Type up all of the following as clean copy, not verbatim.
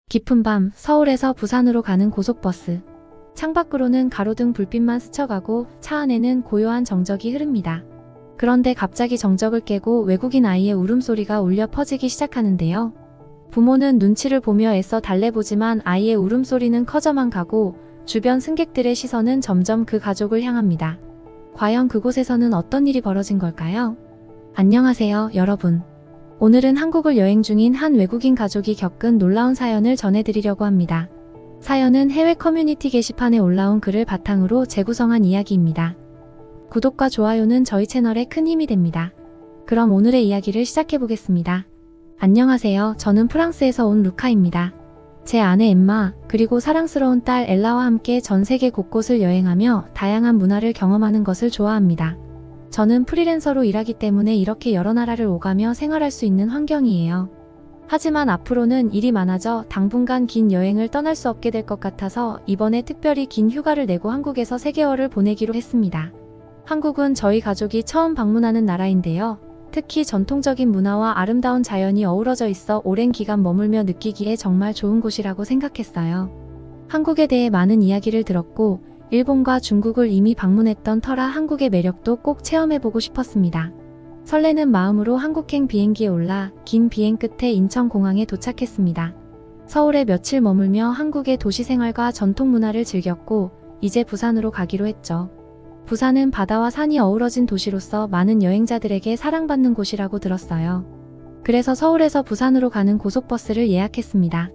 깊은 밤, 서울에서 부산으로 가는 고속버스. 창밖으로는 가로등 불빛만 스쳐가고 차 안에는 고요한 정적이 흐릅니다. 그런데 갑자기 정적을 깨고 외국인 아이의 울음소리가 울려 퍼지기 시작하는데요. 부모는 눈치를 보며 애써 달래보지만 아이의 울음소리는 커져만 가고 주변 승객들의 시선은 점점 그 가족을 향합니다. 과연 그곳에서는 어떤 일이 벌어진 걸까요? 안녕하세요, 여러분. 오늘은 한국을 여행 중인 한 외국인 가족이 겪은 놀라운 사연을 전해드리려고 합니다. 사연은 해외 커뮤니티 게시판에 올라온 글을 바탕으로 재구성한 이야기입니다. 구독과 좋아요는 저희 채널에 큰 힘이 됩니다. 그럼 오늘의 이야기를 시작해보겠습니다. 안녕하세요. 저는 프랑스에서 온 루카입니다. 제 아내 엠마, 그리고 사랑스러운 딸 엘라와 함께 전 세계 곳곳을 여행하며 다양한 문화를 경험하는 것을 좋아합니다. 저는 프리랜서로 일하기 때문에 이렇게 여러 나라를 오가며 생활할 수 있는 환경이에요. 하지만 앞으로는 일이 많아져 당분간 긴 여행을 떠날 수 없게 될 것 같아서 이번에 특별히 긴 휴가를 내고 한국에서 3개월을 보내기로 했습니다. 한국은 저희 가족이 처음 방문하는 나라인데요. 특히 전통적인 문화와 아름다운 자연이 어우러져 있어 오랜 기간 머물며 느끼기에 정말 좋은 곳이라고 생각했어요. 한국에 대해 많은 이야기를 들었고 일본과 중국을 이미 방문했던 터라 한국의 매력도 꼭 체험해보고 싶었습니다. 설레는 마음으로 한국행 비행기에 올라 긴 비행 끝에 인천공항에 도착했습니다. 서울에 며칠 머물며 한국의 도시 생활과 전통 문화를 즐겼고 이제 부산으로 가기로 했죠. 부산은 바다와 산이 어우러진 도시로서 많은 여행자들에게 사랑받는 곳이라고 들었어요. 그래서 서울에서 부산으로 가는 고속버스를 예약했습니다.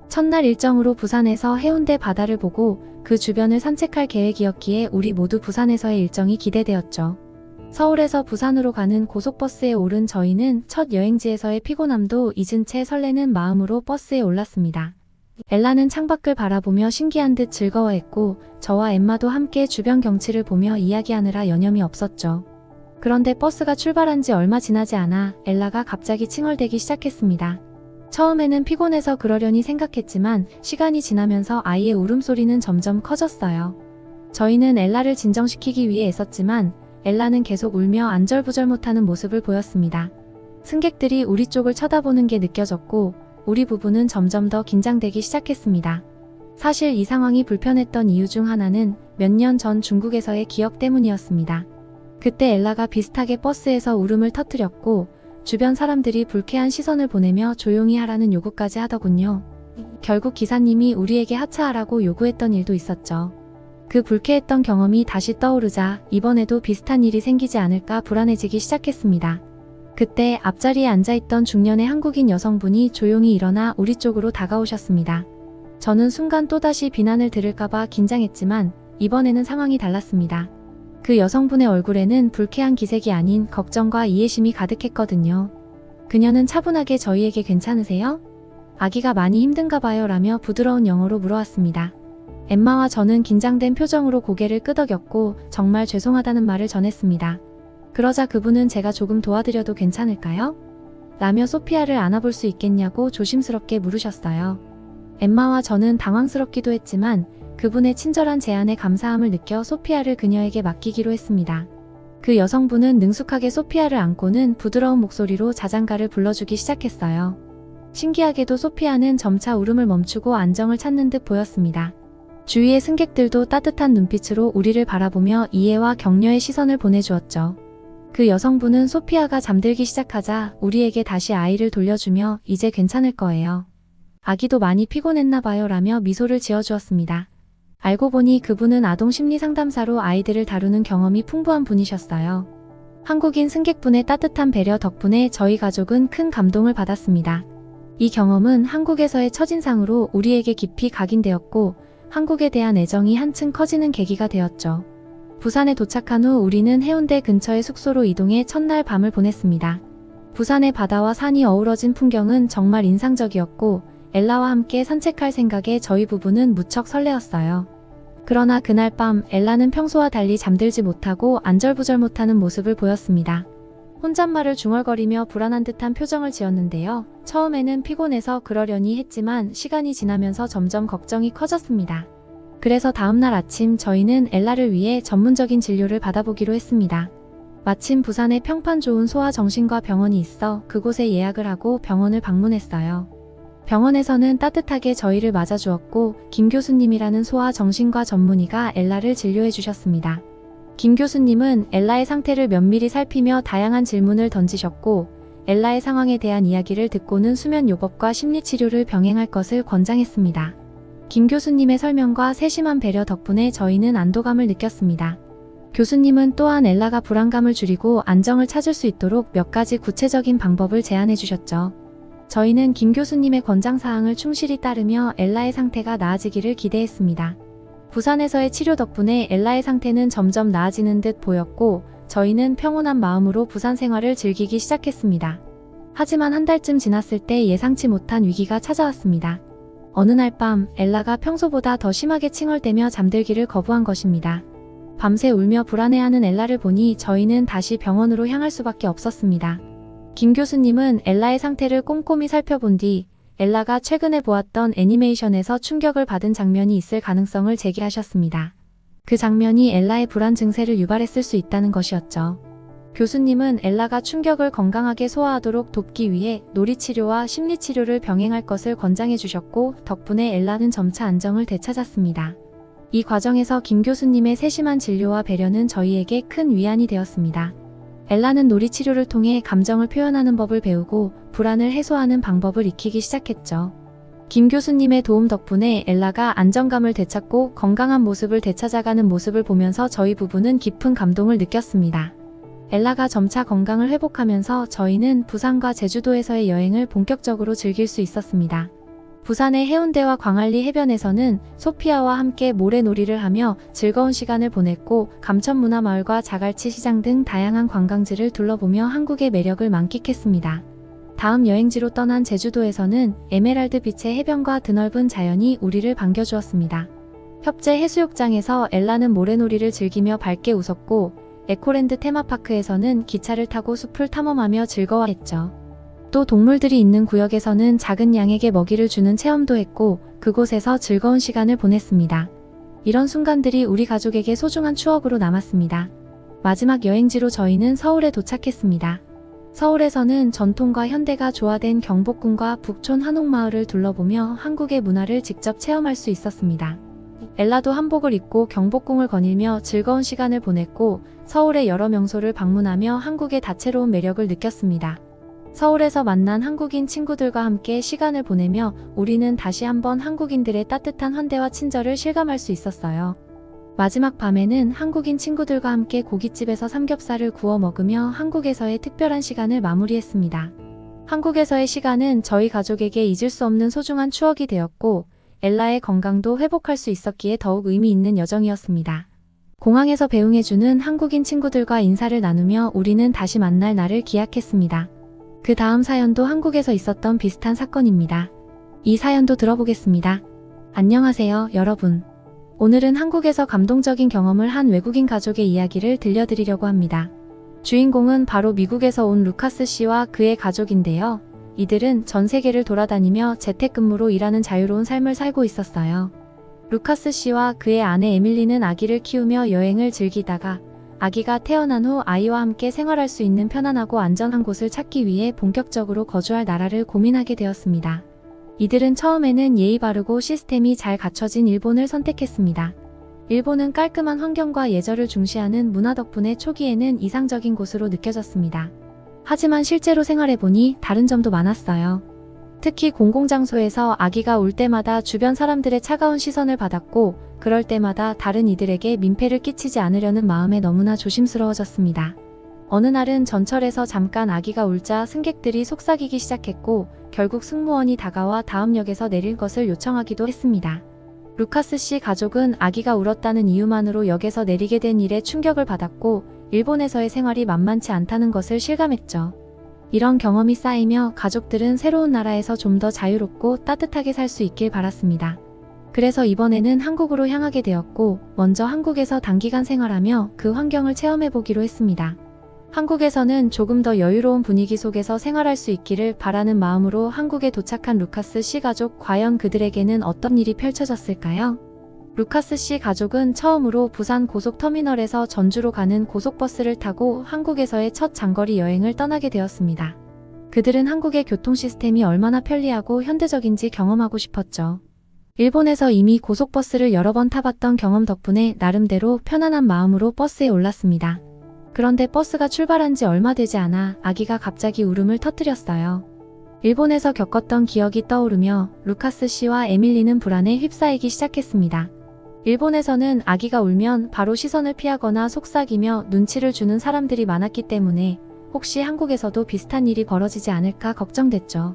첫날 일정으로 부산에서 해운대 바다를 보고 그 주변을 산책할 계획이었기에 우리 모두 부산에서의 일정이 기대되었죠. 서울에서 부산으로 가는 고속버스에 오른 저희는 첫 여행지에서의 피곤함도 잊은 채 설레는 마음으로 버스에 올랐습니다. 엘라는 창밖을 바라보며 신기한 듯 즐거워했고 저와 엠마도 함께 주변 경치를 보며 이야기하느라 여념이 없었죠. 그런데 버스가 출발한 지 얼마 지나지 않아 엘라가 갑자기 칭얼대기 시작했습니다. 처음에는 피곤해서 그러려니 생각했지만 시간이 지나면서 아이의 울음소리는 점점 커졌어요. 저희는 엘라를 진정시키기 위해 애썼지만 엘라는 계속 울며 안절부절 못하는 모습을 보였습니다. 승객들이 우리 쪽을 쳐다보는 게 느껴졌고 우리 부부는 점점 더 긴장되기 시작했습니다. 사실 이 상황이 불편했던 이유 중 하나는 몇 년 전 중국에서의 기억 때문이었습니다. 그때 엘라가 비슷하게 버스에서 울음을 터뜨렸고 주변 사람들이 불쾌한 시선을 보내며 조용히 하라는 요구까지 하더군요. 결국 기사님이 우리에게 하차하라고 요구했던 일도 있었죠. 그 불쾌했던 경험이 다시 떠오르자 이번에도 비슷한 일이 생기지 않을까 불안해지기 시작했습니다. 그때 앞자리에 앉아있던 중년의 한국인 여성분이 조용히 일어나 우리 쪽으로 다가오셨습니다. 저는 순간 또다시 비난을 들을까봐 긴장했지만 이번에는 상황이 달랐습니다. 그 여성분의 얼굴에는 불쾌한 기색이 아닌 걱정과 이해심이 가득했거든요. 그녀는 차분하게 저희에게 괜찮으세요? 아기가 많이 힘든가 봐요 라며 부드러운 영어로 물어왔습니다. 엠마와 저는 긴장된 표정으로 고개를 끄덕였고 정말 죄송하다는 말을 전했습니다. 그러자 그분은 제가 조금 도와드려도 괜찮을까요? 라며 소피아를 안아볼 수 있겠냐고 조심스럽게 물으셨어요. 엠마와 저는 당황스럽기도 했지만 그분의 친절한 제안에 감사함을 느껴 소피아를 그녀에게 맡기기로 했습니다. 그 여성분은 능숙하게 소피아를 안고는 부드러운 목소리로 자장가를 불러주기 시작했어요. 신기하게도 소피아는 점차 울음을 멈추고 안정을 찾는 듯 보였습니다. 주위의 승객들도 따뜻한 눈빛으로 우리를 바라보며 이해와 격려의 시선을 보내주었죠. 그 여성분은 소피아가 잠들기 시작하자 우리에게 다시 아이를 돌려주며 이제 괜찮을 거예요. 아기도 많이 피곤했나 봐요 라며 미소를 지어주었습니다. 알고 보니 그분은 아동 심리 상담사로 아이들을 다루는 경험이 풍부한 분이셨어요. 한국인 승객분의 따뜻한 배려 덕분에 저희 가족은 큰 감동을 받았습니다. 이 경험은 한국에서의 첫인상으로 우리에게 깊이 각인되었고 한국에 대한 애정이 한층 커지는 계기가 되었죠. 부산에 도착한 후 우리는 해운대 근처의 숙소로 이동해 첫날 밤을 보냈습니다. 부산의 바다와 산이 어우러진 풍경은 정말 인상적이었고 엘라와 함께 산책할 생각에 저희 부부는 무척 설레었어요. 그러나 그날 밤 엘라는 평소와 달리 잠들지 못하고 안절부절 못하는 모습을 보였습니다. 혼잣말을 중얼거리며 불안한 듯한 표정을 지었는데요. 처음에는 피곤해서 그러려니 했지만 시간이 지나면서 점점 걱정이 커졌습니다. 그래서 다음날 아침 저희는 엘라를 위해 전문적인 진료를 받아보기로 했습니다. 마침 부산에 평판 좋은 소아정신과 병원이 있어 그곳에 예약을 하고 병원을 방문했어요. 병원에서는 따뜻하게 저희를 맞아주었고 김 교수님이라는 소아 정신과 전문의가 엘라를 진료해 주셨습니다. 김 교수님은 엘라의 상태를 면밀히 살피며 다양한 질문을 던지셨고 엘라의 상황에 대한 이야기를 듣고는 수면 요법과 심리치료를 병행할 것을 권장했습니다. 김 교수님의 설명과 세심한 배려 덕분에 저희는 안도감을 느꼈습니다. 교수님은 또한 엘라가 불안감을 줄이고 안정을 찾을 수 있도록 몇 가지 구체적인 방법을 제안해 주셨죠. 저희는 김 교수님의 권장사항을 충실히 따르며 엘라의 상태가 나아지기를 기대했습니다. 부산에서의 치료 덕분에 엘라의 상태는 점점 나아지는 듯 보였고 저희는 평온한 마음으로 부산 생활을 즐기기 시작했습니다. 하지만 한 달쯤 지났을 때 예상치 못한 위기가 찾아왔습니다. 어느 날 밤 엘라가 평소보다 더 심하게 칭얼대며 잠들기를 거부한 것입니다. 밤새 울며 불안해하는 엘라를 보니 저희는 다시 병원으로 향할 수밖에 없었습니다. 김 교수님은 엘라의 상태를 꼼꼼히 살펴본 뒤 엘라가 최근에 보았던 애니메이션에서 충격을 받은 장면이 있을 가능성을 제기하셨습니다. 그 장면이 엘라의 불안 증세를 유발했을 수 있다는 것이었죠. 교수님은 엘라가 충격을 건강하게 소화하도록 돕기 위해 놀이치료와 심리치료를 병행할 것을 권장해 주셨고 덕분에 엘라는 점차 안정을 되찾았습니다. 이 과정에서 김 교수님의 세심한 진료와 배려는 저희에게 큰 위안이 되었습니다. 엘라는 놀이치료를 통해 감정을 표현하는 법을 배우고 불안을 해소하는 방법을 익히기 시작했죠. 김 교수님의 도움 덕분에 엘라가 안정감을 되찾고 건강한 모습을 되찾아가는 모습을 보면서 저희 부부는 깊은 감동을 느꼈습니다. 엘라가 점차 건강을 회복하면서 저희는 부산과 제주도에서의 여행을 본격적으로 즐길 수 있었습니다. 부산의 해운대와 광안리 해변에서는 소피아와 함께 모래놀이를 하며 즐거운 시간을 보냈고 감천문화마을과 자갈치 시장 등 다양한 관광지를 둘러보며 한국의 매력을 만끽했습니다. 다음 여행지로 떠난 제주도에서는 에메랄드 빛의 해변과 드넓은 자연이 우리를 반겨주었습니다. 협재 해수욕장에서 엘라는 모래놀이를 즐기며 밝게 웃었고 에코랜드 테마파크에서는 기차를 타고 숲을 탐험하며 즐거워했죠. 또 동물들이 있는 구역에서는 작은 양에게 먹이를 주는 체험도 했고 그곳에서 즐거운 시간을 보냈습니다. 이런 순간들이 우리 가족에게 소중한 추억으로 남았습니다. 마지막 여행지로 저희는 서울에 도착했습니다. 서울에서는 전통과 현대가 조화된 경복궁과 북촌 한옥마을을 둘러보며 한국의 문화를 직접 체험할 수 있었습니다. 엘라도 한복을 입고 경복궁을 거닐며 즐거운 시간을 보냈고 서울의 여러 명소를 방문하며 한국의 다채로운 매력을 느꼈습니다. 서울에서 만난 한국인 친구들과 함께 시간을 보내며 우리는 다시 한번 한국인들의 따뜻한 환대와 친절을 실감할 수 있었어요. 마지막 밤에는 한국인 친구들과 함께 고깃집에서 삼겹살을 구워 먹으며 한국에서의 특별한 시간을 마무리했습니다. 한국에서의 시간은 저희 가족에게 잊을 수 없는 소중한 추억이 되었고 엘라의 건강도 회복할 수 있었기에 더욱 의미 있는 여정이었습니다. 공항에서 배웅해주는 한국인 친구들과 인사를 나누며 우리는 다시 만날 날을 기약했습니다. 그 다음 사연도 한국에서 있었던 비슷한 사건입니다. 이 사연도 들어보겠습니다. 안녕하세요, 여러분. 오늘은 한국에서 감동적인 경험을 한 외국인 가족의 이야기를 들려드리려고 합니다. 주인공은 바로 미국에서 온 루카스 씨와 그의 가족인데요. 이들은 전 세계를 돌아다니며 재택근무로 일하는 자유로운 삶을 살고 있었어요. 루카스 씨와 그의 아내 에밀리는 아기를 키우며 여행을 즐기다가 아기가 태어난 후 아이와 함께 생활할 수 있는 편안하고 안전한 곳을 찾기 위해 본격적으로 거주할 나라를 고민하게 되었습니다. 이들은 처음에는 예의 바르고 시스템이 잘 갖춰진 일본을 선택했습니다. 일본은 깔끔한 환경과 예절을 중시하는 문화 덕분에 초기에는 이상적인 곳으로 느껴졌습니다. 하지만 실제로 생활해보니 다른 점도 많았어요. 특히 공공장소에서 아기가 울 때마다 주변 사람들의 차가운 시선을 받았고 그럴 때마다 다른 이들에게 민폐를 끼치지 않으려는 마음에 너무나 조심스러워졌습니다. 어느 날은 전철에서 잠깐 아기가 울자 승객들이 속삭이기 시작했고 결국 승무원이 다가와 다음 역에서 내릴 것을 요청하기도 했습니다. 루카스 씨 가족은 아기가 울었다는 이유만으로 역에서 내리게 된 일에 충격을 받았고 일본에서의 생활이 만만치 않다는 것을 실감했죠. 이런 경험이 쌓이며 가족들은 새로운 나라에서 좀 더 자유롭고 따뜻하게 살 수 있길 바랐습니다. 그래서 이번에는 한국으로 향하게 되었고 먼저 한국에서 단기간 생활하며 그 환경을 체험해보기로 했습니다. 한국에서는 조금 더 여유로운 분위기 속에서 생활할 수 있기를 바라는 마음으로 한국에 도착한 루카스 씨 가족, 과연 그들에게는 어떤 일이 펼쳐졌을까요? 루카스 씨 가족은 처음으로 부산 고속터미널에서 전주로 가는 고속버스를 타고 한국에서의 첫 장거리 여행을 떠나게 되었습니다. 그들은 한국의 교통 시스템이 얼마나 편리하고 현대적인지 경험하고 싶었죠. 일본에서 이미 고속버스를 여러 번 타봤던 경험 덕분에 나름대로 편안한 마음으로 버스에 올랐습니다. 그런데 버스가 출발한 지 얼마 되지 않아 아기가 갑자기 울음을 터뜨렸어요. 일본에서 겪었던 기억이 떠오르며 루카스 씨와 에밀리는 불안에 휩싸이기 시작했습니다. 일본에서는 아기가 울면 바로 시선을 피하거나 속삭이며 눈치를 주는 사람들이 많았기 때문에 혹시 한국에서도 비슷한 일이 벌어지지 않을까 걱정됐죠.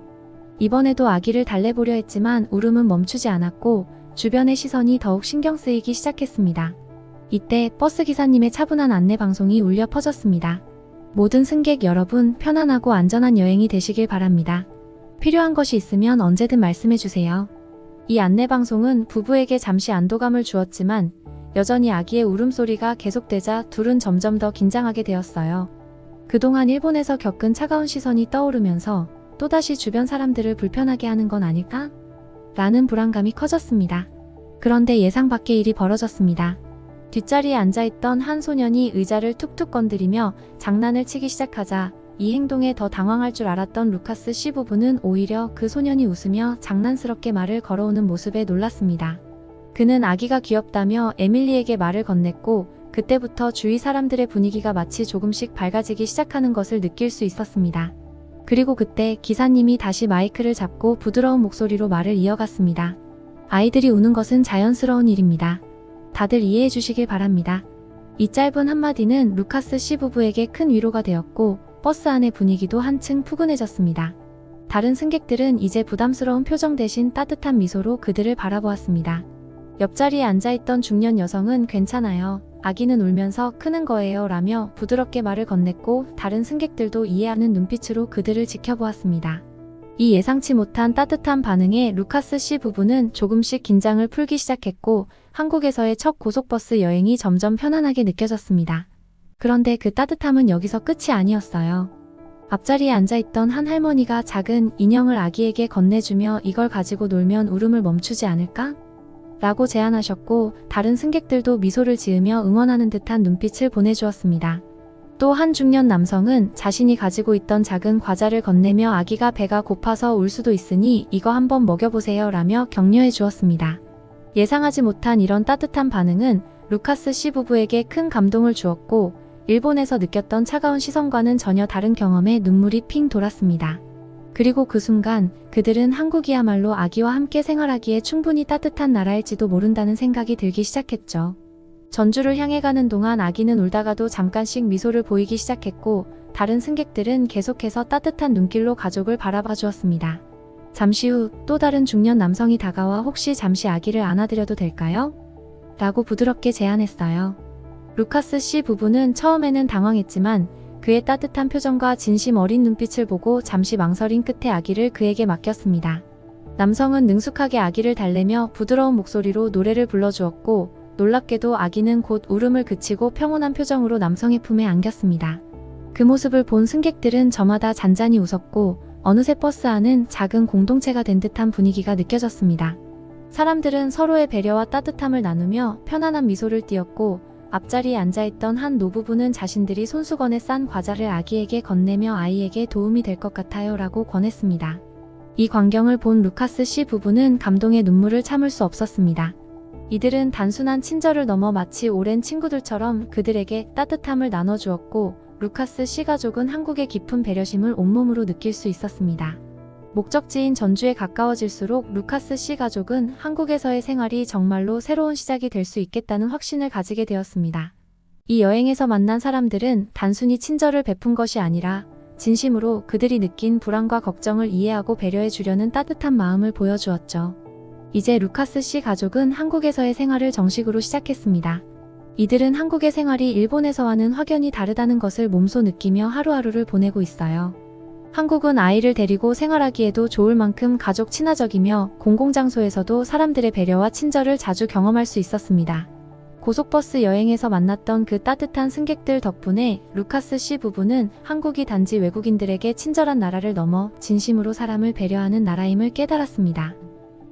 이번에도 아기를 달래보려 했지만 울음은 멈추지 않았고 주변의 시선이 더욱 신경 쓰이기 시작했습니다. 이때 버스 기사님의 차분한 안내 방송이 울려 퍼졌습니다. 모든 승객 여러분, 편안하고 안전한 여행이 되시길 바랍니다. 필요한 것이 있으면 언제든 말씀해 주세요. 이 안내 방송은 부부에게 잠시 안도감을 주었지만 여전히 아기의 울음소리가 계속되자 둘은 점점 더 긴장하게 되었어요. 그동안 일본에서 겪은 차가운 시선이 떠오르면서 또다시 주변 사람들을 불편하게 하는 건 아닐까? 라는 불안감이 커졌습니다. 그런데 예상 밖의 일이 벌어졌습니다. 뒷자리에 앉아있던 한 소년이 의자를 툭툭 건드리며 장난을 치기 시작하자 이 행동에 더 당황할 줄 알았던 루카스 씨 부부는 오히려 그 소년이 웃으며 장난스럽게 말을 걸어오는 모습에 놀랐습니다. 그는 아기가 귀엽다며 에밀리에게 말을 건넸고 그때부터 주위 사람들의 분위기가 마치 조금씩 밝아지기 시작하는 것을 느낄 수 있었습니다. 그리고 그때 기사님이 다시 마이크를 잡고 부드러운 목소리로 말을 이어갔습니다. 아이들이 우는 것은 자연스러운 일입니다. 다들 이해해 주시길 바랍니다. 이 짧은 한마디는 루카스 씨 부부에게 큰 위로가 되었고 버스 안의 분위기도 한층 푸근해졌습니다. 다른 승객들은 이제 부담스러운 표정 대신 따뜻한 미소로 그들을 바라보았습니다. 옆자리에 앉아있던 중년 여성은 괜찮아요. 아기는 울면서 크는 거예요 라며 부드럽게 말을 건넸고 다른 승객들도 이해하는 눈빛으로 그들을 지켜보았습니다. 이 예상치 못한 따뜻한 반응에 루카스 씨 부부는 조금씩 긴장을 풀기 시작했고 한국에서의 첫 고속버스 여행이 점점 편안하게 느껴졌습니다. 그런데 그 따뜻함은 여기서 끝이 아니었어요. 앞자리에 앉아있던 한 할머니가 작은 인형을 아기에게 건네주며 이걸 가지고 놀면 울음을 멈추지 않을까? 라고 제안하셨고 다른 승객들도 미소를 지으며 응원하는 듯한 눈빛을 보내주었습니다. 또 한 중년 남성은 자신이 가지고 있던 작은 과자를 건네며 아기가 배가 고파서 울 수도 있으니 이거 한번 먹여보세요 라며 격려해 주었습니다. 예상하지 못한 이런 따뜻한 반응은 루카스 씨 부부에게 큰 감동을 주었고 일본에서 느꼈던 차가운 시선과는 전혀 다른 경험에 눈물이 핑 돌았습니다. 그리고 그 순간 그들은 한국이야말로 아기와 함께 생활하기에 충분히 따뜻한 나라일지도 모른다는 생각이 들기 시작했죠. 전주를 향해 가는 동안 아기는 울다가도 잠깐씩 미소를 보이기 시작했고 다른 승객들은 계속해서 따뜻한 눈길로 가족을 바라봐 주었습니다. 잠시 후 또 다른 중년 남성이 다가와 혹시 잠시 아기를 안아드려도 될까요? 라고 부드럽게 제안했어요. 루카스 씨 부부는 처음에는 당황했지만 그의 따뜻한 표정과 진심 어린 눈빛을 보고 잠시 망설인 끝에 아기를 그에게 맡겼습니다. 남성은 능숙하게 아기를 달래며 부드러운 목소리로 노래를 불러주었고 놀랍게도 아기는 곧 울음을 그치고 평온한 표정으로 남성의 품에 안겼습니다. 그 모습을 본 승객들은 저마다 잔잔히 웃었고 어느새 버스 안은 작은 공동체가 된 듯한 분위기가 느껴졌습니다. 사람들은 서로의 배려와 따뜻함을 나누며 편안한 미소를 띄었고 앞자리에 앉아있던 한 노부부는 자신들이 손수건에 싼 과자를 아기에게 건네며 아이에게 도움이 될 것 같아요 라고 권했습니다. 이 광경을 본 루카스 씨 부부는 감동의 눈물을 참을 수 없었습니다. 이들은 단순한 친절을 넘어 마치 오랜 친구들처럼 그들에게 따뜻함을 나눠주었고 루카스 씨 가족은 한국의 깊은 배려심을 온몸으로 느낄 수 있었습니다. 목적지인 전주에 가까워질수록 루카스 씨 가족은 한국에서의 생활이 정말로 새로운 시작이 될 수 있겠다는 확신을 가지게 되었습니다. 이 여행에서 만난 사람들은 단순히 친절을 베푼 것이 아니라 진심으로 그들이 느낀 불안과 걱정을 이해하고 배려해 주려는 따뜻한 마음을 보여주었죠. 이제 루카스 씨 가족은 한국에서의 생활을 정식으로 시작했습니다. 이들은 한국의 생활이 일본에서와는 확연히 다르다는 것을 몸소 느끼며 하루하루를 보내고 있어요. 한국은 아이를 데리고 생활하기에도 좋을 만큼 가족 친화적이며 공공장소에서도 사람들의 배려와 친절을 자주 경험할 수 있었습니다. 고속버스 여행에서 만났던 그 따뜻한 승객들 덕분에 루카스 씨 부부는 한국이 단지 외국인들에게 친절한 나라를 넘어 진심으로 사람을 배려하는 나라임을 깨달았습니다.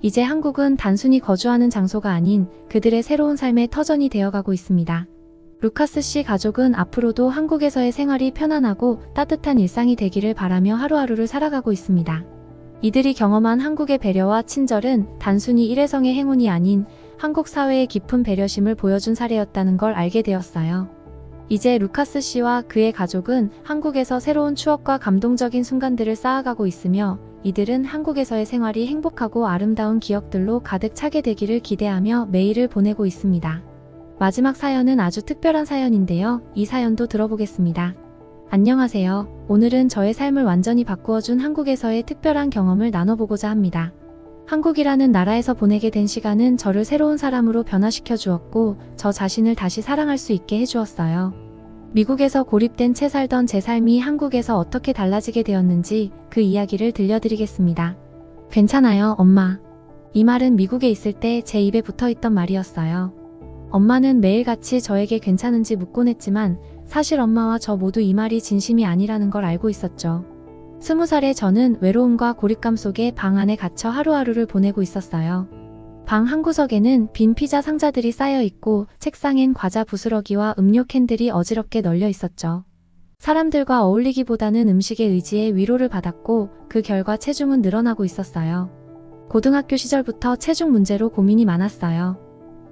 이제 한국은 단순히 거주하는 장소가 아닌 그들의 새로운 삶의 터전이 되어가고 있습니다. 루카스 씨 가족은 앞으로도 한국에서의 생활이 편안하고 따뜻한 일상이 되기를 바라며 하루하루를 살아가고 있습니다. 이들이 경험한 한국의 배려와 친절은 단순히 일회성의 행운이 아닌 한국 사회의 깊은 배려심을 보여준 사례였다는 걸 알게 되었어요. 이제 루카스 씨와 그의 가족은 한국에서 새로운 추억과 감동적인 순간들을 쌓아가고 있으며 이들은 한국에서의 생활이 행복하고 아름다운 기억들로 가득 차게 되기를 기대하며 메일을 보내고 있습니다. 마지막 사연은 아주 특별한 사연인데요. 이 사연도 들어보겠습니다. 안녕하세요. 오늘은 저의 삶을 완전히 바꾸어준 한국에서의 특별한 경험을 나눠보고자 합니다. 한국이라는 나라에서 보내게 된 시간은 저를 새로운 사람으로 변화시켜 주었고 저 자신을 다시 사랑할 수 있게 해주었어요. 미국에서 고립된 채 살던 제 삶이 한국에서 어떻게 달라지게 되었는지 그 이야기를 들려드리겠습니다. 괜찮아요, 엄마. 이 말은 미국에 있을 때 제 입에 붙어있던 말이었어요. 엄마는 매일같이 저에게 괜찮은지 묻곤 했지만 사실 엄마와 저 모두 이 말이 진심이 아니라는 걸 알고 있었죠. 20살의 저는 외로움과 고립감 속에 방 안에 갇혀 하루하루를 보내고 있었어요. 방 한 구석에는 빈 피자 상자들이 쌓여 있고 책상엔 과자 부스러기와 음료 캔들이 어지럽게 널려 있었죠. 사람들과 어울리기보다는 음식에 의지해 위로를 받았고 그 결과 체중은 늘어나고 있었어요. 고등학교 시절부터 체중 문제로 고민이 많았어요.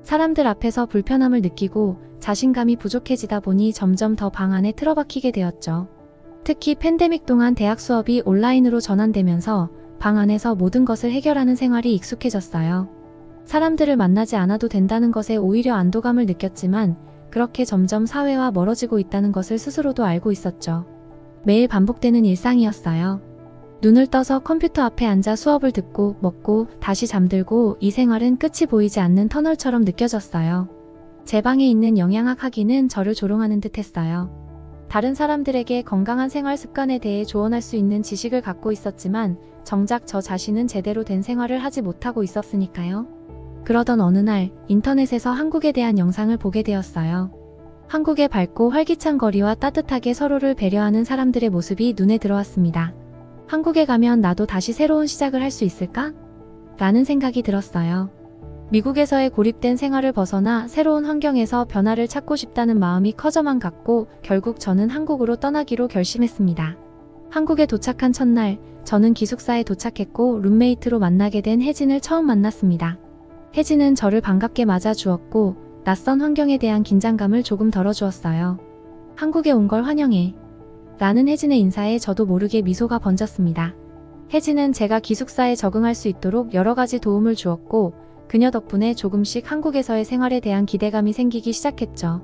사람들 앞에서 불편함을 느끼고 자신감이 부족해지다 보니 점점 더 방 안에 틀어박히게 되었죠. 특히 팬데믹 동안 대학 수업이 온라인으로 전환되면서 방 안에서 모든 것을 해결하는 생활이 익숙해졌어요. 사람들을 만나지 않아도 된다는 것에 오히려 안도감을 느꼈지만 그렇게 점점 사회와 멀어지고 있다는 것을 스스로도 알고 있었죠. 매일 반복되는 일상이었어요. 눈을 떠서 컴퓨터 앞에 앉아 수업을 듣고 먹고 다시 잠들고 이 생활은 끝이 보이지 않는 터널처럼 느껴졌어요. 제 방에 있는 영양학 학위는 저를 조롱하는 듯 했어요. 다른 사람들에게 건강한 생활 습관에 대해 조언할 수 있는 지식을 갖고 있었지만 정작 저 자신은 제대로 된 생활을 하지 못하고 있었으니까요. 그러던 어느 날 인터넷에서 한국에 대한 영상을 보게 되었어요. 한국의 밝고 활기찬 거리와 따뜻하게 서로를 배려하는 사람들의 모습이 눈에 들어왔습니다. 한국에 가면 나도 다시 새로운 시작을 할 수 있을까? 라는 생각이 들었어요. 미국에서의 고립된 생활을 벗어나 새로운 환경에서 변화를 찾고 싶다는 마음이 커져만 갔고 결국 저는 한국으로 떠나기로 결심했습니다. 한국에 도착한 첫날, 저는 기숙사에 도착했고 룸메이트로 만나게 된 혜진을 처음 만났습니다. 혜진은 저를 반갑게 맞아주었고 낯선 환경에 대한 긴장감을 조금 덜어주었어요. 한국에 온 걸 환영해. 라는 혜진의 인사에 저도 모르게 미소가 번졌습니다. 혜진은 제가 기숙사에 적응할 수 있도록 여러 가지 도움을 주었고 그녀 덕분에 조금씩 한국에서의 생활에 대한 기대감이 생기기 시작했죠.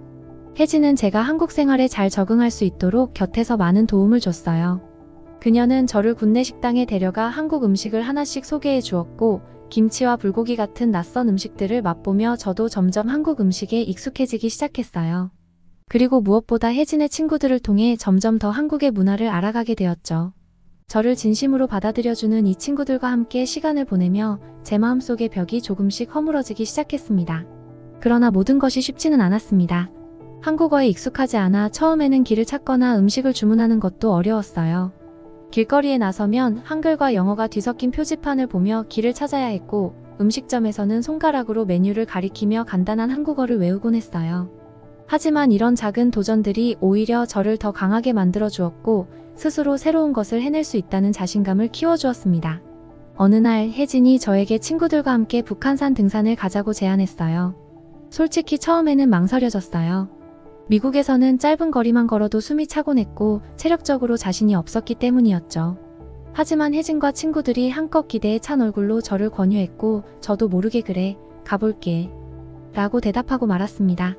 혜진은 제가 한국 생활에 잘 적응할 수 있도록 곁에서 많은 도움을 줬어요. 그녀는 저를 굿네 식당에 데려가 한국 음식을 하나씩 소개해 주었고 김치와 불고기 같은 낯선 음식들을 맛보며 저도 점점 한국 음식에 익숙해지기 시작했어요. 그리고 무엇보다 혜진의 친구들을 통해 점점 더 한국의 문화를 알아가게 되었죠. 저를 진심으로 받아들여주는 이 친구들과 함께 시간을 보내며 제 마음속의 벽이 조금씩 허물어지기 시작했습니다. 그러나 모든 것이 쉽지는 않았습니다. 한국어에 익숙하지 않아 처음에는 길을 찾거나 음식을 주문하는 것도 어려웠어요. 길거리에 나서면 한글과 영어가 뒤섞인 표지판을 보며 길을 찾아야 했고 음식점에서는 손가락으로 메뉴를 가리키며 간단한 한국어를 외우곤 했어요. 하지만 이런 작은 도전들이 오히려 저를 더 강하게 만들어 주었고 스스로 새로운 것을 해낼 수 있다는 자신감을 키워주었습니다. 어느 날 혜진이 저에게 친구들과 함께 북한산 등산을 가자고 제안했어요. 솔직히 처음에는 망설여졌어요. 미국에서는 짧은 거리만 걸어도 숨이 차곤 했고 체력적으로 자신이 없었기 때문이었죠. 하지만 혜진과 친구들이 한껏 기대에 찬 얼굴로 저를 권유했고 저도 모르게 그래, 가볼게 라고 대답하고 말았습니다.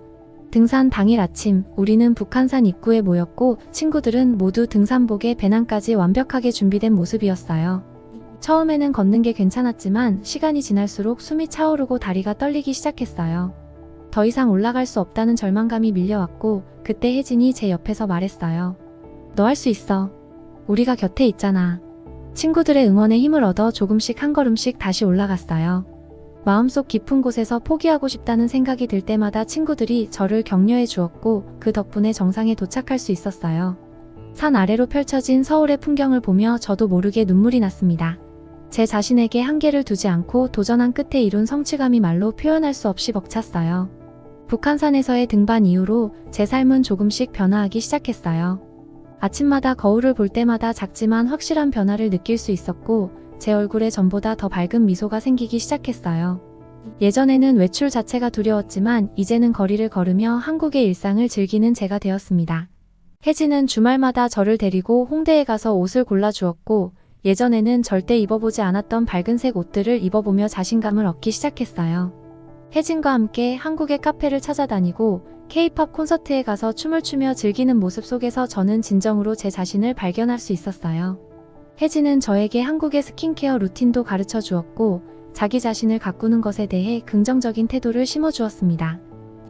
등산 당일 아침 우리는 북한산 입구에 모였고 친구들은 모두 등산복에 배낭까지 완벽하게 준비된 모습이었어요. 처음에는 걷는 게 괜찮았지만 시간이 지날수록 숨이 차오르고 다리가 떨리기 시작했어요. 더 이상 올라갈 수 없다는 절망감이 밀려왔고 그때 혜진이 제 옆에서 말했어요. 너 할 수 있어. 우리가 곁에 있잖아. 친구들의 응원에 힘을 얻어 조금씩 한 걸음씩 다시 올라갔어요. 마음속 깊은 곳에서 포기하고 싶다는 생각이 들 때마다 친구들이 저를 격려해 주었고 그 덕분에 정상에 도착할 수 있었어요. 산 아래로 펼쳐진 서울의 풍경을 보며 저도 모르게 눈물이 났습니다. 제 자신에게 한계를 두지 않고 도전한 끝에 이룬 성취감이 말로 표현할 수 없이 벅찼어요. 북한산에서의 등반 이후로 제 삶은 조금씩 변화하기 시작했어요. 아침마다 거울을 볼 때마다 작지만 확실한 변화를 느낄 수 있었고 제 얼굴에 전보다 더 밝은 미소가 생기기 시작했어요. 예전에는 외출 자체가 두려웠지만 이제는 거리를 걸으며 한국의 일상을 즐기는 제가 되었습니다. 혜진은 주말마다 저를 데리고 홍대에 가서 옷을 골라주었고 예전에는 절대 입어보지 않았던 밝은색 옷들을 입어보며 자신감을 얻기 시작했어요. 혜진과 함께 한국의 카페를 찾아다니고 K-팝 콘서트에 가서 춤을 추며 즐기는 모습 속에서 저는 진정으로 제 자신을 발견할 수 있었어요. 혜진은 저에게 한국의 스킨케어 루틴도 가르쳐 주었고 자기 자신을 가꾸는 것에 대해 긍정적인 태도를 심어주었습니다.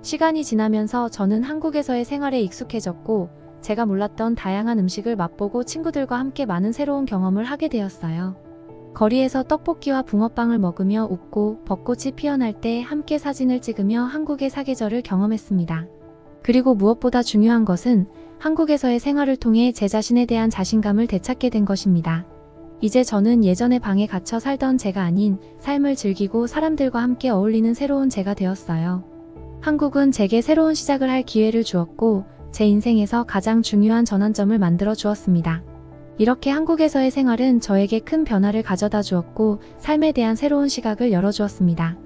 시간이 지나면서 저는 한국에서의 생활에 익숙해졌고 제가 몰랐던 다양한 음식을 맛보고 친구들과 함께 많은 새로운 경험을 하게 되었어요. 거리에서 떡볶이와 붕어빵을 먹으며 웃고 벚꽃이 피어날 때 함께 사진을 찍으며 한국의 사계절을 경험했습니다. 그리고 무엇보다 중요한 것은 한국에서의 생활을 통해 제 자신에 대한 자신감을 되찾게 된 것입니다. 이제 저는 예전에 방에 갇혀 살던 제가 아닌 삶을 즐기고 사람들과 함께 어울리는 새로운 제가 되었어요. 한국은 제게 새로운 시작을 할 기회를 주었고 제 인생에서 가장 중요한 전환점을 만들어 주었습니다. 이렇게 한국에서의 생활은 저에게 큰 변화를 가져다 주었고 삶에 대한 새로운 시각을 열어주었습니다.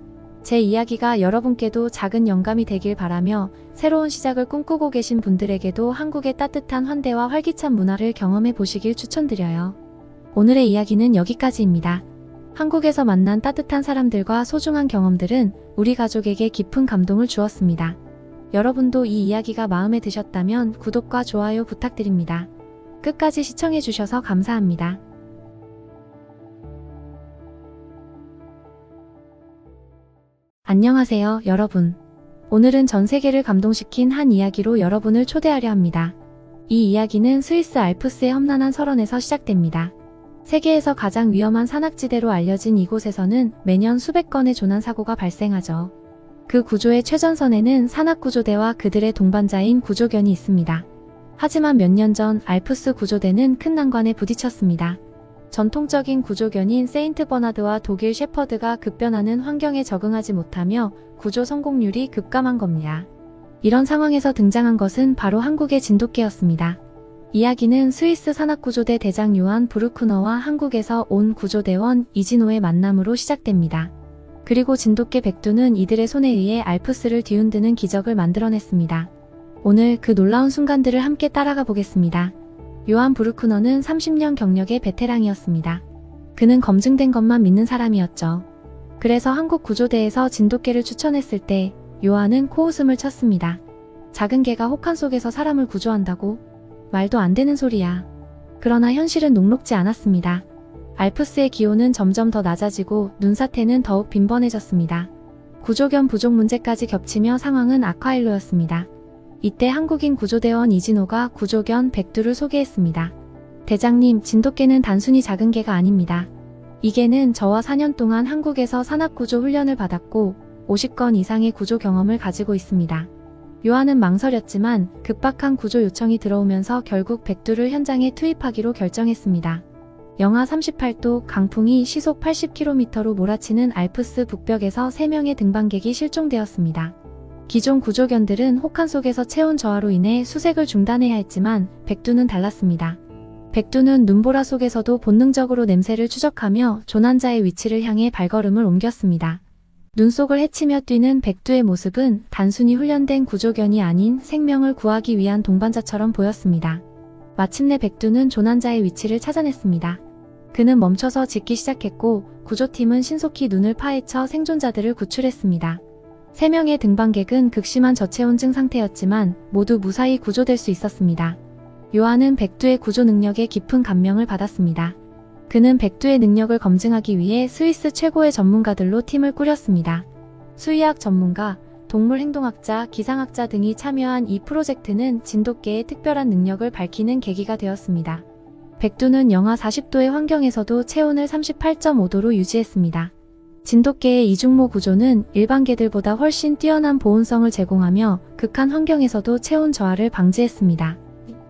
제 이야기가 여러분께도 작은 영감이 되길 바라며 새로운 시작을 꿈꾸고 계신 분들에게도 한국의 따뜻한 환대와 활기찬 문화를 경험해 보시길 추천드려요. 오늘의 이야기는 여기까지입니다. 한국에서 만난 따뜻한 사람들과 소중한 경험들은 우리 가족에게 깊은 감동을 주었습니다. 여러분도 이 이야기가 마음에 드셨다면 구독과 좋아요 부탁드립니다. 끝까지 시청해주셔서 감사합니다. 안녕하세요, 여러분. 오늘은 전 세계를 감동시킨 한 이야기로 여러분을 초대하려 합니다. 이 이야기는 스위스 알프스의 험난한 설원에서 시작됩니다. 세계에서 가장 위험한 산악지대로 알려진 이곳에서는 매년 수백 건의 조난사고가 발생하죠. 그 구조의 최전선에는 산악구조대와 그들의 동반자인 구조견이 있습니다. 하지만 몇 년 전 알프스 구조대는 큰 난관에 부딪혔습니다. 전통적인 구조견인 세인트 버나드와 독일 셰퍼드가 급변하는 환경에 적응하지 못하며 구조 성공률이 급감한 겁니다. 이런 상황에서 등장한 것은 바로 한국의 진돗개였습니다. 이야기는 스위스 산악구조대 대장 요한 브루크너와 한국에서 온 구조대원 이진호의 만남으로 시작됩니다. 그리고 진돗개 백두는 이들의 손에 의해 알프스를 뒤흔드는 기적을 만들어냈습니다. 오늘 그 놀라운 순간들을 함께 따라가 보겠습니다. 요한 브루크너는 30년 경력의 베테랑이었습니다. 그는 검증된 것만 믿는 사람이었죠. 그래서 한국 구조대에서 진돗개를 추천했을 때 요한은 코웃음을 쳤습니다. 작은 개가 혹한 속에서 사람을 구조한다고? 말도 안 되는 소리야. 그러나 현실은 녹록지 않았습니다. 알프스의 기온은 점점 더 낮아지고 눈사태는 더욱 빈번해졌습니다. 구조견 부족 문제까지 겹치며 상황은 악화일로였습니다. 이때 한국인 구조대원 이진호가 구조견 백두를 소개했습니다. 대장님, 진돗개는 단순히 작은 개가 아닙니다. 이 개는 저와 4년 동안 한국에서 산악구조 훈련을 받았고 50건 이상의 구조 경험을 가지고 있습니다. 요한은 망설였지만 급박한 구조 요청이 들어오면서 결국 백두를 현장에 투입하기로 결정했습니다. 영하 38도 강풍이 시속 80km로 몰아치는 알프스 북벽에서 3명의 등반객이 실종되었습니다. 기존 구조견들은 혹한 속에서 체온 저하로 인해 수색을 중단해야 했지만 백두는 달랐습니다. 백두는 눈보라 속에서도 본능적으로 냄새를 추적하며 조난자의 위치를 향해 발걸음을 옮겼습니다. 눈 속을 헤치며 뛰는 백두의 모습은 단순히 훈련된 구조견이 아닌 생명을 구하기 위한 동반자처럼 보였습니다. 마침내 백두는 조난자의 위치를 찾아냈습니다. 그는 멈춰서 짖기 시작했고 구조팀은 신속히 눈을 파헤쳐 생존자들을 구출했습니다. 3명의 등반객은 극심한 저체온증 상태였지만 모두 무사히 구조될 수 있었습니다. 요한은 백두의 구조 능력에 깊은 감명을 받았습니다. 그는 백두의 능력을 검증하기 위해 스위스 최고의 전문가들로 팀을 꾸렸습니다. 수의학 전문가, 동물행동학자, 기상학자 등이 참여한 이 프로젝트는 진돗개의 특별한 능력을 밝히는 계기가 되었습니다. 백두는 영하 40도의 환경에서도 체온을 38.5도로 유지했습니다. 진돗개의 이중모 구조는 일반 개들보다 훨씬 뛰어난 보온성을 제공하며 극한 환경에서도 체온 저하를 방지했습니다.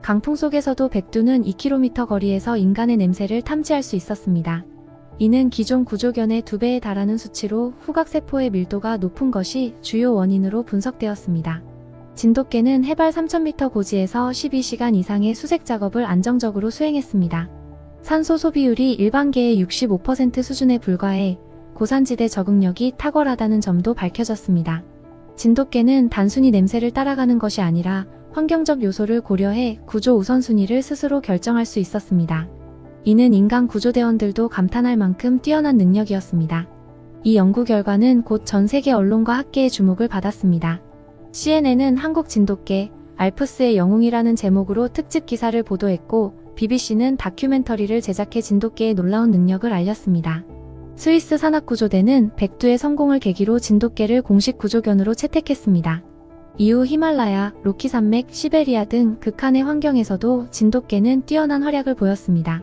강풍 속에서도 백두는 2km 거리에서 인간의 냄새를 탐지할 수 있었습니다. 이는 기존 구조견의 2배에 달하는 수치로 후각세포의 밀도가 높은 것이 주요 원인으로 분석되었습니다. 진돗개는 해발 3000m 고지에서 12시간 이상의 수색 작업을 안정적으로 수행했습니다. 산소 소비율이 일반 개의 65% 수준에 불과해 고산지대 적응력이 탁월하다는 점도 밝혀졌습니다. 진돗개는 단순히 냄새를 따라가는 것이 아니라 환경적 요소를 고려해 구조 우선순위를 스스로 결정할 수 있었습니다. 이는 인간 구조대원들도 감탄할 만큼 뛰어난 능력이었습니다. 이 연구 결과는 곧 전 세계 언론과 학계의 주목을 받았습니다. CNN은 한국 진돗개, 알프스의 영웅이라는 제목으로 특집 기사를 보도했고, BBC는 다큐멘터리를 제작해 진돗개의 놀라운 능력을 알렸습니다. 스위스 산악구조대는 백두의 성공을 계기로 진돗개를 공식 구조견으로 채택했습니다. 이후 히말라야, 로키산맥, 시베리아 등 극한의 환경에서도 진돗개는 뛰어난 활약을 보였습니다.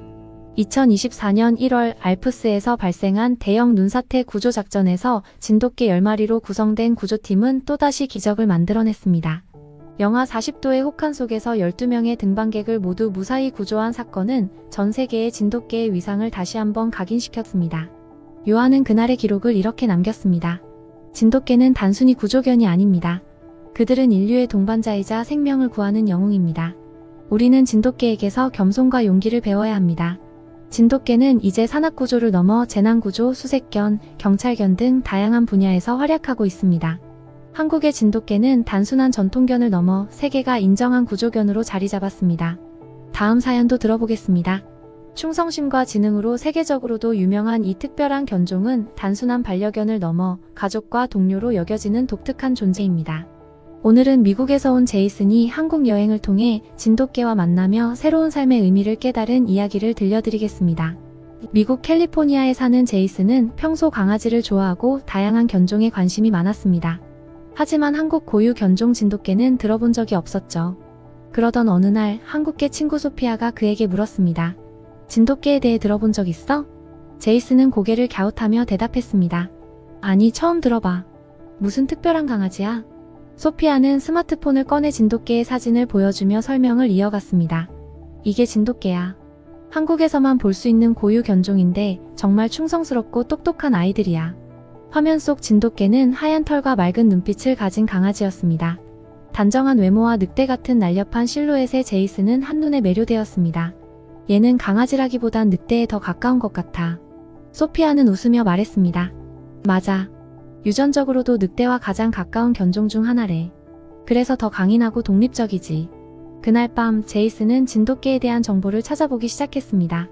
2024년 1월 알프스에서 발생한 대형 눈사태 구조작전에서 진돗개 10마리로 구성된 구조팀은 또다시 기적을 만들어냈습니다. 영하 40도의 혹한 속에서 12명의 등반객을 모두 무사히 구조한 사건은 전 세계의 진돗개의 위상을 다시 한번 각인시켰습니다. 요한은 그날의 기록을 이렇게 남겼습니다. 진돗개는 단순히 구조견이 아닙니다. 그들은 인류의 동반자이자 생명을 구하는 영웅입니다. 우리는 진돗개에게서 겸손과 용기를 배워야 합니다. 진돗개는 이제 산악구조를 넘어 재난구조, 수색견, 경찰견 등 다양한 분야에서 활약하고 있습니다. 한국의 진돗개는 단순한 전통견을 넘어 세계가 인정한 구조견으로 자리 잡았습니다. 다음 사연도 들어보겠습니다. 충성심과 지능으로 세계적으로도 유명한 이 특별한 견종은 단순한 반려견을 넘어 가족과 동료로 여겨지는 독특한 존재입니다. 오늘은 미국에서 온 제이슨이 한국 여행을 통해 진돗개와 만나며 새로운 삶의 의미를 깨달은 이야기를 들려드리겠습니다. 미국 캘리포니아에 사는 제이슨은 평소 강아지를 좋아하고 다양한 견종에 관심이 많았습니다. 하지만 한국 고유 견종 진돗개는 들어본 적이 없었죠. 그러던 어느 날 한국계 친구 소피아가 그에게 물었습니다. 진돗개에 대해 들어본 적 있어? 제이슨은 고개를 갸웃하며 대답했습니다. 아니, 처음 들어봐. 무슨 특별한 강아지야? 소피아는 스마트폰을 꺼내 진돗개의 사진을 보여주며 설명을 이어갔습니다. 이게 진돗개야. 한국에서만 볼 수 있는 고유 견종인데 정말 충성스럽고 똑똑한 아이들이야. 화면 속 진돗개는 하얀 털과 맑은 눈빛을 가진 강아지였습니다. 단정한 외모와 늑대 같은 날렵한 실루엣에 제이슨은 한눈에 매료되었습니다. 얘는 강아지라기보단 늑대에 더 가까운 것 같아. 소피아는 웃으며 말했습니다. 맞아. 유전적으로도 늑대와 가장 가까운 견종 중 하나래. 그래서 더 강인하고 독립적이지. 그날 밤 제이슨은 진돗개에 대한 정보를 찾아보기 시작했습니다.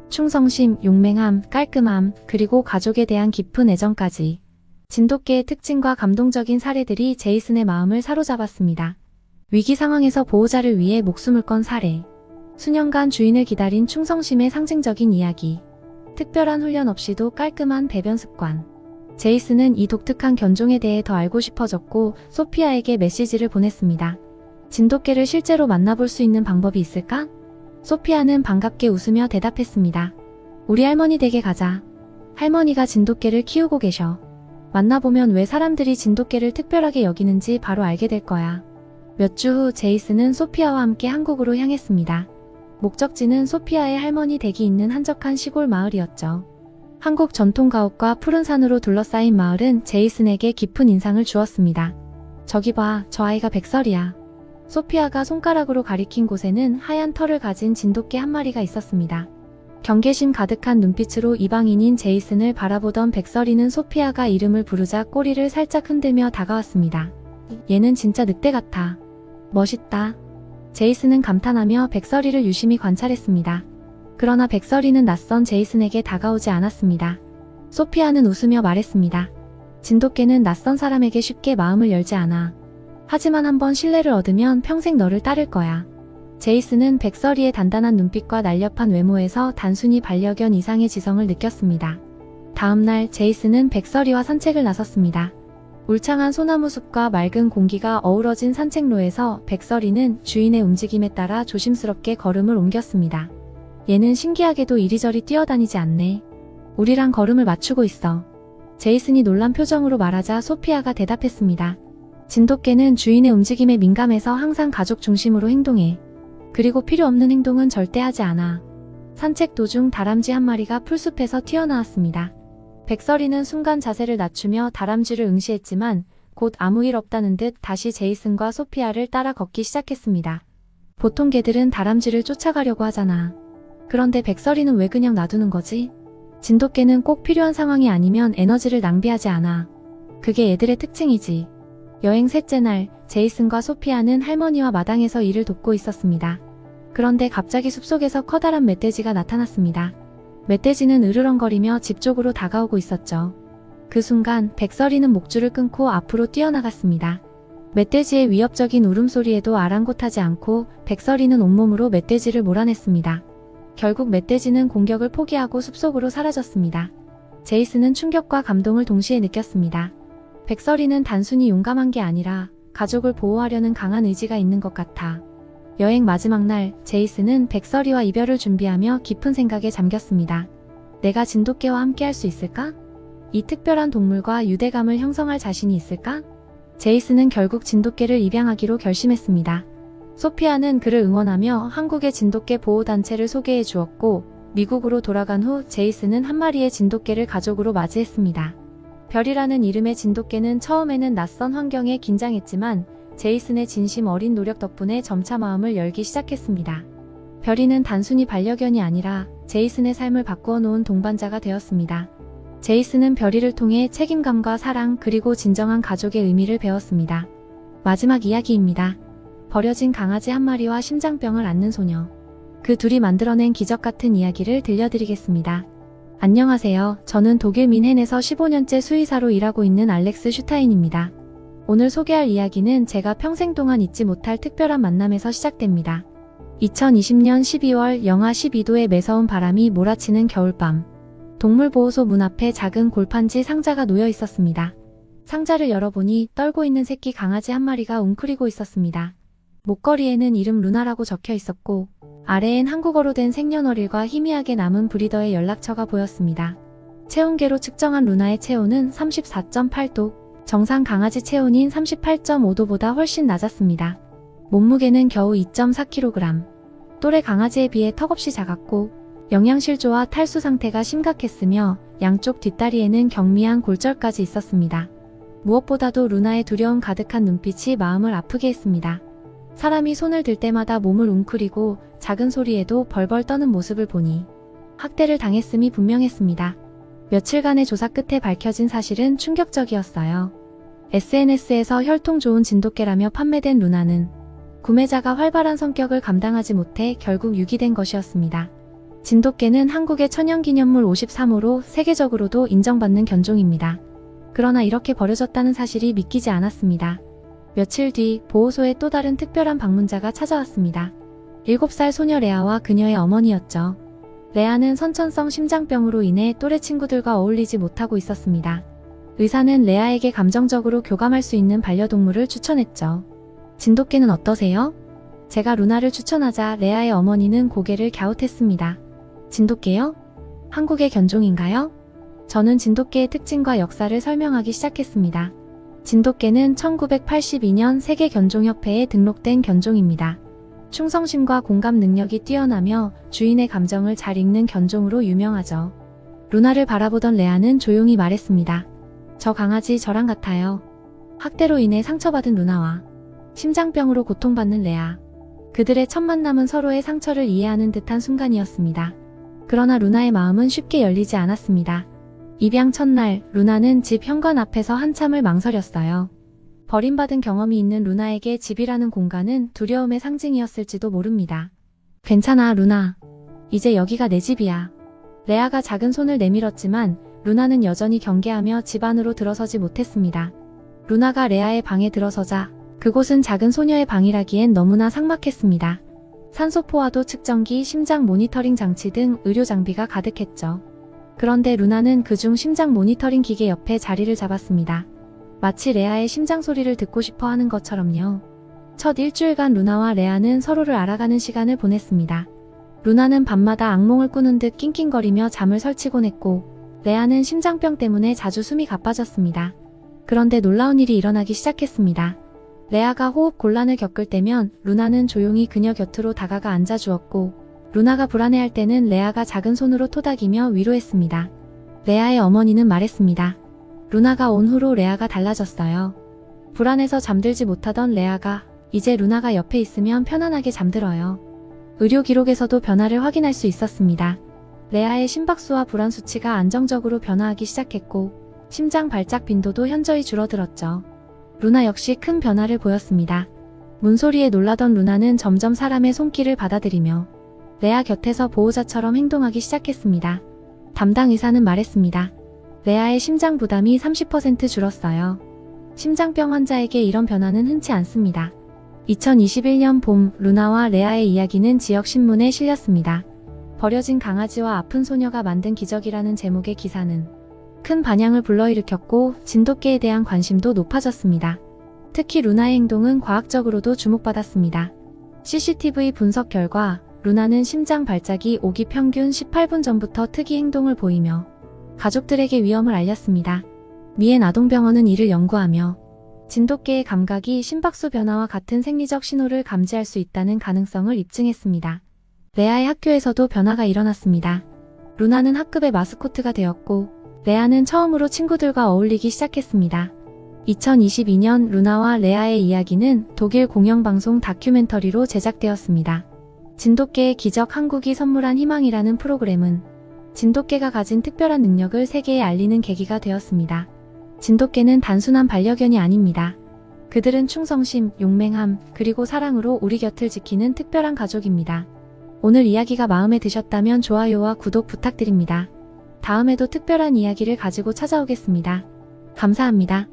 충성심, 용맹함, 깔끔함, 그리고 가족에 대한 깊은 애정까지. 진돗개의 특징과 감동적인 사례들이 제이슨의 마음을 사로잡았습니다. 위기 상황에서 보호자를 위해 목숨을 건 사례. 수년간 주인을 기다린 충성심의 상징적인 이야기. 특별한 훈련 없이도 깔끔한 배변 습관. 제이슨은 이 독특한 견종에 대해 더 알고 싶어졌고 소피아에게 메시지를 보냈습니다. 진돗개를 실제로 만나볼 수 있는 방법이 있을까? 소피아는 반갑게 웃으며 대답했습니다. 우리 할머니 댁에 가자. 할머니가 진돗개를 키우고 계셔. 만나보면 왜 사람들이 진돗개를 특별하게 여기는지 바로 알게 될 거야. 몇 주 후 제이슨은 소피아와 함께 한국으로 향했습니다. 목적지는 소피아의 할머니 댁이 있는 한적한 시골 마을이었죠. 한국 전통 가옥과 푸른 산으로 둘러싸인 마을은 제이슨에게 깊은 인상을 주었습니다. 저기 봐, 저 아이가 백설이야. 소피아가 손가락으로 가리킨 곳에는 하얀 털을 가진 진돗개 한 마리가 있었습니다. 경계심 가득한 눈빛으로 이방인인 제이슨을 바라보던 백설이는 소피아가 이름을 부르자 꼬리를 살짝 흔들며 다가왔습니다. 얘는 진짜 늑대 같아. 멋있다. 제이슨은 감탄하며 백설이를 유심히 관찰했습니다. 그러나 백설이는 낯선 제이슨에게 다가오지 않았습니다. 소피아는 웃으며 말했습니다. 진돗개는 낯선 사람에게 쉽게 마음을 열지 않아. 하지만 한번 신뢰를 얻으면 평생 너를 따를 거야. 제이슨은 백설이의 단단한 눈빛과 날렵한 외모에서 단순히 반려견 이상의 지성을 느꼈습니다. 다음날 제이슨은 백설이와 산책을 나섰습니다. 울창한 소나무 숲과 맑은 공기가 어우러진 산책로에서 백설이는 주인의 움직임에 따라 조심스럽게 걸음을 옮겼습니다. 얘는 신기하게도 이리저리 뛰어다니지 않네. 우리랑 걸음을 맞추고 있어. 제이슨이 놀란 표정으로 말하자 소피아가 대답했습니다. 진돗개는 주인의 움직임에 민감해서 항상 가족 중심으로 행동해. 그리고 필요 없는 행동은 절대 하지 않아. 산책 도중 다람쥐 한 마리가 풀숲에서 튀어나왔습니다. 백설이는 순간 자세를 낮추며 다람쥐를 응시했지만 곧 아무 일 없다는 듯 다시 제이슨과 소피아를 따라 걷기 시작했습니다. 보통 개들은 다람쥐를 쫓아가려고 하잖아. 그런데 백설이는 왜 그냥 놔두는 거지? 진돗개는 꼭 필요한 상황이 아니면 에너지를 낭비하지 않아. 그게 애들의 특징이지. 여행 셋째 날, 제이슨과 소피아는 할머니와 마당에서 일을 돕고 있었습니다. 그런데 갑자기 숲속에서 커다란 멧돼지가 나타났습니다. 멧돼지는 으르렁거리며 집 쪽으로 다가오고 있었죠. 그 순간 백설이는 목줄을 끊고 앞으로 뛰어나갔습니다. 멧돼지의 위협적인 울음소리에도 아랑곳하지 않고 백설이는 온몸으로 멧돼지를 몰아냈습니다. 결국 멧돼지는 공격을 포기하고 숲속으로 사라졌습니다. 제이슨은 충격과 감동을 동시에 느꼈습니다. 백설이는 단순히 용감한 게 아니라 가족을 보호하려는 강한 의지가 있는 것 같아. 여행 마지막 날, 제이슨은 백설이와 이별을 준비하며 깊은 생각에 잠겼습니다. 내가 진돗개와 함께 할 수 있을까? 이 특별한 동물과 유대감을 형성할 자신이 있을까? 제이슨은 결국 진돗개를 입양하기로 결심했습니다. 소피아는 그를 응원하며 한국의 진돗개 보호단체를 소개해 주었고, 미국으로 돌아간 후 제이슨은 한 마리의 진돗개를 가족으로 맞이했습니다. 별이라는 이름의 진돗개는 처음에는 낯선 환경에 긴장했지만 제이슨의 진심 어린 노력 덕분에 점차 마음을 열기 시작했습니다. 별이는 단순히 반려견이 아니라 제이슨의 삶을 바꾸어 놓은 동반자가 되었습니다. 제이슨은 별이를 통해 책임감과 사랑 그리고 진정한 가족의 의미를 배웠습니다. 마지막 이야기입니다. 버려진 강아지 한 마리와 심장병을 앓는 소녀. 그 둘이 만들어낸 기적 같은 이야기를 들려드리겠습니다. 안녕하세요. 저는 독일 민헨에서 15년째 수의사로 일하고 있는 알렉스 슈타인입니다. 오늘 소개할 이야기는 제가 평생 동안 잊지 못할 특별한 만남에서 시작됩니다. 2020년 12월 영하 12도의 매서운 바람이 몰아치는 겨울밤. 동물보호소 문 앞에 작은 골판지 상자가 놓여 있었습니다. 상자를 열어보니 떨고 있는 새끼 강아지 한 마리가 웅크리고 있었습니다. 목걸이에는 이름 루나라고 적혀 있었고 아래엔 한국어로 된 생년월일과 희미하게 남은 브리더의 연락처가 보였습니다. 체온계로 측정한 루나의 체온은 34.8도, 정상 강아지 체온인 38.5도보다 훨씬 낮았습니다. 몸무게는 겨우 2.4kg. 또래 강아지에 비해 턱없이 작았고 영양실조와 탈수 상태가 심각했으며 양쪽 뒷다리에는 경미한 골절까지 있었습니다. 무엇보다도 루나의 두려움 가득한 눈빛이 마음을 아프게 했습니다. 사람이 손을 들 때마다 몸을 웅크리고 작은 소리에도 벌벌 떠는 모습을 보니 학대를 당했음이 분명했습니다. 며칠간의 조사 끝에 밝혀진 사실은 충격적이었어요. SNS에서 혈통 좋은 진돗개라며 판매된 루나는 구매자가 활발한 성격을 감당하지 못해 결국 유기된 것이었습니다. 진돗개는 한국의 천연기념물 53호로 세계적으로도 인정받는 견종입니다. 그러나 이렇게 버려졌다는 사실이 믿기지 않았습니다. 며칠 뒤 보호소에 또 다른 특별한 방문자가 찾아왔습니다. 7살 소녀 레아와 그녀의 어머니였죠. 레아는 선천성 심장병으로 인해 또래 친구들과 어울리지 못하고 있었습니다. 의사는 레아에게 감정적으로 교감할 수 있는 반려동물을 추천했죠. 진돗개는 어떠세요? 제가 루나를 추천하자 레아의 어머니는 고개를 갸웃했습니다. 진돗개요? 한국의 견종인가요? 저는 진돗개의 특징과 역사를 설명하기 시작했습니다. 진돗개는 1982년 세계견종협회에 등록된 견종입니다. 충성심과 공감 능력이 뛰어나며 주인의 감정을 잘 읽는 견종으로 유명하죠. 루나를 바라보던 레아는 조용히 말했습니다. 저 강아지 저랑 같아요. 학대로 인해 상처받은 루나와 심장병으로 고통받는 레아. 그들의 첫 만남은 서로의 상처를 이해하는 듯한 순간이었습니다. 그러나 루나의 마음은 쉽게 열리지 않았습니다. 입양 첫날, 루나는 집 현관 앞에서 한참을 망설였어요. 버림받은 경험이 있는 루나에게 집이라는 공간은 두려움의 상징이었을지도 모릅니다. 괜찮아, 루나. 이제 여기가 내 집이야. 레아가 작은 손을 내밀었지만 루나는 여전히 경계하며 집 안으로 들어서지 못했습니다. 루나가 레아의 방에 들어서자 그곳은 작은 소녀의 방이라기엔 너무나 삭막했습니다. 산소포화도 측정기, 심장 모니터링 장치 등 의료 장비가 가득했죠. 그런데 루나는 그중 심장 모니터링 기계 옆에 자리를 잡았습니다. 마치 레아의 심장 소리를 듣고 싶어 하는 것처럼요. 첫 일주일간 루나와 레아는 서로를 알아가는 시간을 보냈습니다. 루나는 밤마다 악몽을 꾸는 듯 낑낑거리며 잠을 설치곤 했고 레아는 심장병 때문에 자주 숨이 가빠졌습니다. 그런데 놀라운 일이 일어나기 시작했습니다. 레아가 호흡 곤란을 겪을 때면 루나는 조용히 그녀 곁으로 다가가 앉아주었고 루나가 불안해할 때는 레아가 작은 손으로 토닥이며 위로했습니다. 레아의 어머니는 말했습니다. 루나가 온 후로 레아가 달라졌어요. 불안해서 잠들지 못하던 레아가 이제 루나가 옆에 있으면 편안하게 잠들어요. 의료 기록에서도 변화를 확인할 수 있었습니다. 레아의 심박수와 불안 수치가 안정적으로 변화하기 시작했고 심장 발작 빈도도 현저히 줄어들었죠. 루나 역시 큰 변화를 보였습니다. 문소리에 놀라던 루나는 점점 사람의 손길을 받아들이며 레아 곁에서 보호자처럼 행동하기 시작했습니다. 담당 의사는 말했습니다. 레아의 심장 부담이 30% 줄었어요. 심장병 환자에게 이런 변화는 흔치 않습니다. 2021년 봄 루나와 레아의 이야기는 지역 신문에 실렸습니다. 버려진 강아지와 아픈 소녀가 만든 기적이라는 제목의 기사는 큰 반향을 불러일으켰고 진돗개에 대한 관심도 높아졌습니다. 특히 루나의 행동은 과학적으로도 주목받았습니다. CCTV 분석 결과 루나는 심장 발작이 오기 평균 18분 전부터 특이 행동을 보이며 가족들에게 위험을 알렸습니다. 미엔 아동병원은 이를 연구하며 진돗개의 감각이 심박수 변화와 같은 생리적 신호를 감지할 수 있다는 가능성을 입증했습니다. 레아의 학교에서도 변화가 일어났습니다. 루나는 학급의 마스코트가 되었고 레아는 처음으로 친구들과 어울리기 시작했습니다. 2022년 루나와 레아의 이야기는 독일 공영방송 다큐멘터리로 제작되었습니다. 진돗개의 기적 한국이 선물한 희망이라는 프로그램은 진돗개가 가진 특별한 능력을 세계에 알리는 계기가 되었습니다. 진돗개는 단순한 반려견이 아닙니다. 그들은 충성심, 용맹함, 그리고 사랑으로 우리 곁을 지키는 특별한 가족입니다. 오늘 이야기가 마음에 드셨다면 좋아요와 구독 부탁드립니다. 다음에도 특별한 이야기를 가지고 찾아오겠습니다. 감사합니다.